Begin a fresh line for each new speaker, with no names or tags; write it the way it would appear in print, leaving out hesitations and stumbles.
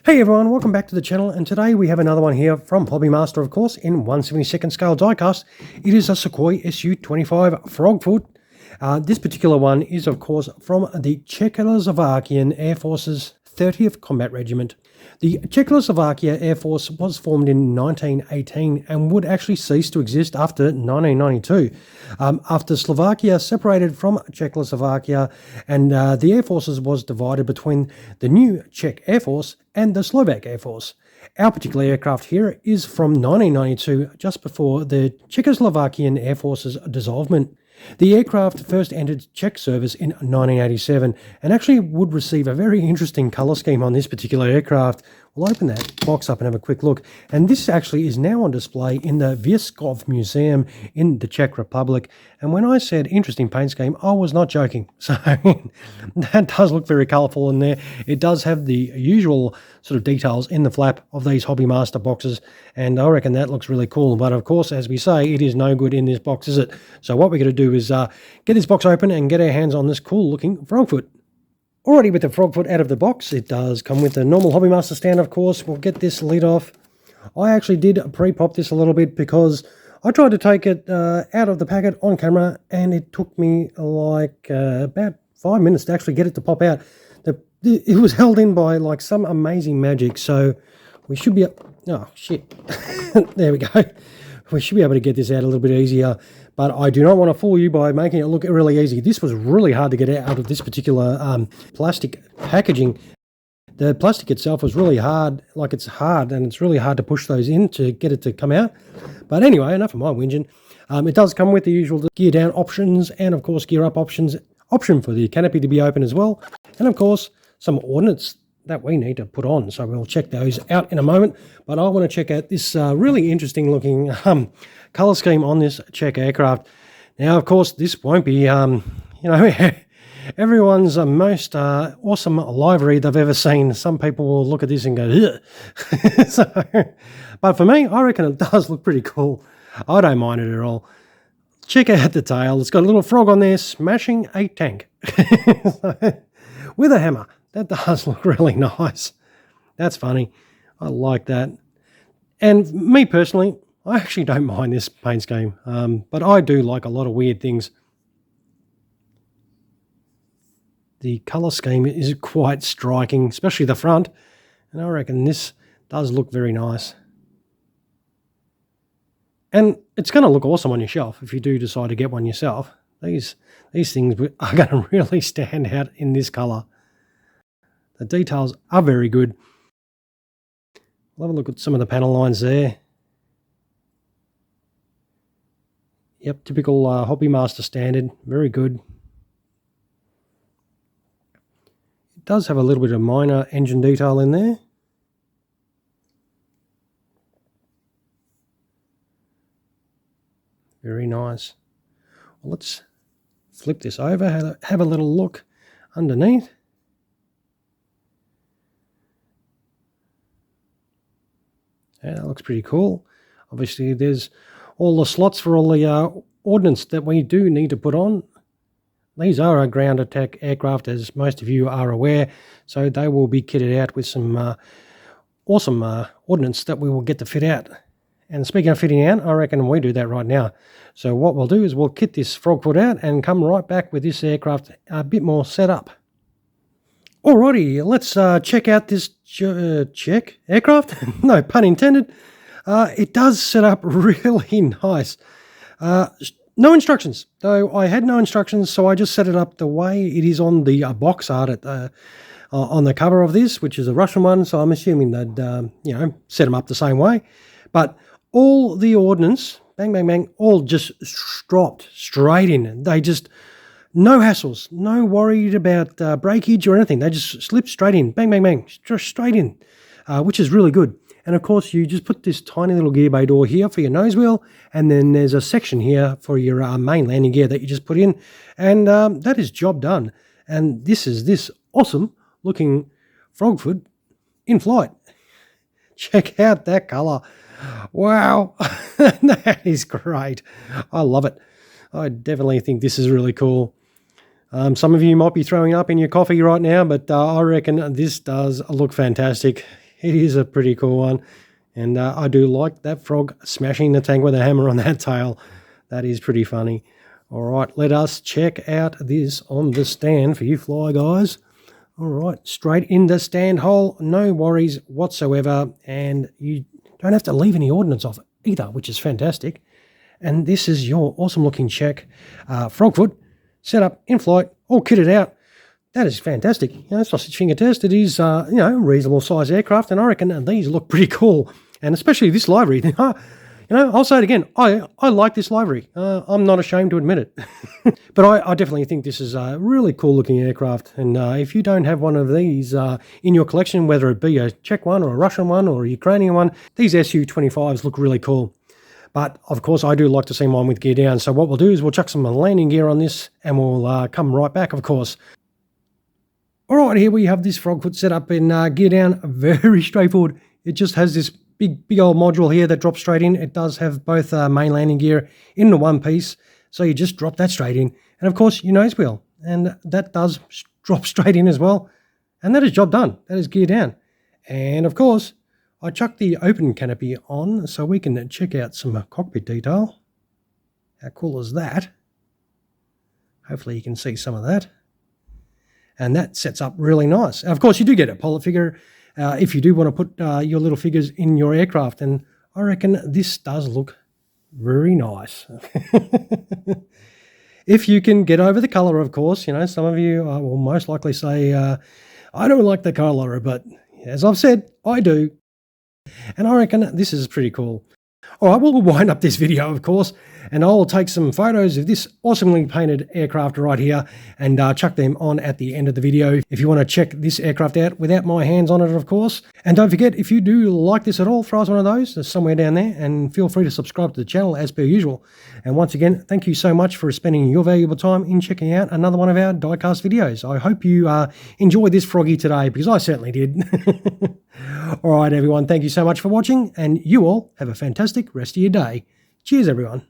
Hey everyone, welcome back to the channel, and today we have another one here from Hobbymaster, of course, in 1/72nd scale diecast. It is a Sukhoi Su-25 Frogfoot. This particular one is, of course, from the Czechoslovakian Air Force's 30th Combat Regiment. The Czechoslovakia Air Force was formed in 1918 and would actually cease to exist after 1992. After Slovakia separated from Czechoslovakia, and the Air Forces was divided between the new Czech Air Force and the Slovak Air Force. Our particular aircraft here is from 1992, just before the Czechoslovakian Air Force's dissolvement. The aircraft first entered Czech service in 1987 and actually would receive a very interesting colour scheme on this particular aircraft. We'll open that box up and have a quick look. And this actually is now on display in the Vyskov Museum in the Czech Republic. And when I said interesting paint scheme, I was not joking. So that does look very colourful in there. It does have the usual sort of details in the flap of these Hobbymaster boxes. And I reckon that looks really cool. But of course, as we say, it is no good in this box, is it? So what we're going to do is get this box open and get our hands on this cool looking Frogfoot. Already with the Frogfoot out of the box, it does come with the normal Hobbymaster stand, of course. We'll get this lid off. I actually did pre-pop this a little bit because I tried to take it out of the packet on camera, and it took me like about 5 minutes to actually get it to pop out. It was held in by like some amazing magic, so we should be... Oh, shit. There we go. We should be able to get this out a little bit easier, but I do not want to fool you by making it look really easy. This was really hard to get out of this particular plastic packaging. The plastic itself was really hard, like it's hard, and it's really hard to push those in to get it to come out. But anyway, enough of my whinging. It does come with the usual gear down options and, of course, gear up options. Option for the canopy to be open as well. And, of course, some ordnance that we need to put on, so we'll check those out in a moment. But I want to check out this really interesting looking colour scheme on this Czech aircraft. Now, of course, this won't be everyone's most awesome livery they've ever seen. Some people will look at this and go, ugh. But for me, I reckon it does look pretty cool. I don't mind it at all. Check out the tail. It's got a little frog on there smashing a tank with a hammer. That does look really nice. That's funny. I like that. And me personally, I actually don't mind this paint scheme, but I do like a lot of weird things. The colour scheme is quite striking, especially the front, and I reckon this does look very nice. And it's going to look awesome on your shelf if you do decide to get one yourself. These things are going to really stand out in this colour. The details are very good. We'll have a look at some of the panel lines there. Yep, typical Hobbymaster standard. Very good. It does have a little bit of minor engine detail in there. Very nice. Well, let's flip this over, have a little look underneath. Yeah, that looks pretty cool. Obviously, there's all the slots for all the ordnance that we do need to put on. These are a ground attack aircraft, as most of you are aware, so they will be kitted out with some awesome ordnance that we will get to fit out. And speaking of fitting out, I reckon we do that right now. So what we'll do is we'll kit this Frogfoot out and come right back with this aircraft a bit more set up. Alrighty, let's check out this Czech aircraft. No pun intended. It does set up really nice. No instructions, though I had no instructions, so I just set it up the way it is on the box art at on the cover of this, which is a Russian one. So I'm assuming they'd set them up the same way. But all the ordnance, bang, bang, bang, all just dropped straight in. They just... No hassles, no worried about breakage or anything. They just slip straight in, bang, bang, bang, straight in, which is really good. And of course, you just put this tiny little gear bay door here for your nose wheel, and then there's a section here for your main landing gear that you just put in, and that is job done. And this is this awesome looking Frogfoot in flight. Check out that colour. Wow, that is great. I love it. I definitely think this is really cool. Some of you might be throwing up in your coffee right now, but I reckon this does look fantastic. It is a pretty cool one. And I do like that frog smashing the tank with a hammer on that tail. That is pretty funny. All right, let us check out this on the stand for you fly guys. All right, straight in the stand hole, no worries whatsoever. And you don't have to leave any ordnance off either, which is fantastic. And this is your awesome looking Czech Frogfoot, set up in flight, all kitted out. That is fantastic. You know, sausage finger test. It is, you know, reasonable size aircraft, and I reckon these look pretty cool. And especially this livery. You know, I'll say it again. I like this livery. I'm not ashamed to admit it. But I definitely think this is a really cool looking aircraft. And if you don't have one of these in your collection, whether it be a Czech one or a Russian one or a Ukrainian one, these Su-25s look really cool. But, of course, I do like to see mine with gear down. So what we'll do is we'll chuck some landing gear on this and we'll come right back, of course. All right, here we have this Frogfoot set up in gear down. Very straightforward. It just has this big old module here that drops straight in. It does have both main landing gear in the one piece. So you just drop that straight in. And, of course, your nose wheel. And that does drop straight in as well. And that is job done. That is gear down. And, of course, I chucked the open canopy on so we can check out some cockpit detail. How cool is that? Hopefully you can see some of that. And that sets up really nice. Of course, you do get a pilot figure if you do want to put your little figures in your aircraft. And I reckon this does look very nice. If you can get over the colour, of course. You know, some of you will most likely say, I don't like the colour, but as I've said, I do. And I reckon this is pretty cool. All right, we'll wind up this video, of course, and I'll take some photos of this awesomely painted aircraft right here and chuck them on at the end of the video if you want to check this aircraft out without my hands on it, of course. And don't forget, if you do like this at all, throw us one of those. There's somewhere down there, and feel free to subscribe to the channel as per usual. And once again, thank you so much for spending your valuable time in checking out another one of our diecast videos. I hope you enjoyed this froggy today, because I certainly did. All right, everyone, thank you so much for watching, and you all have a fantastic rest of your day. Cheers, everyone.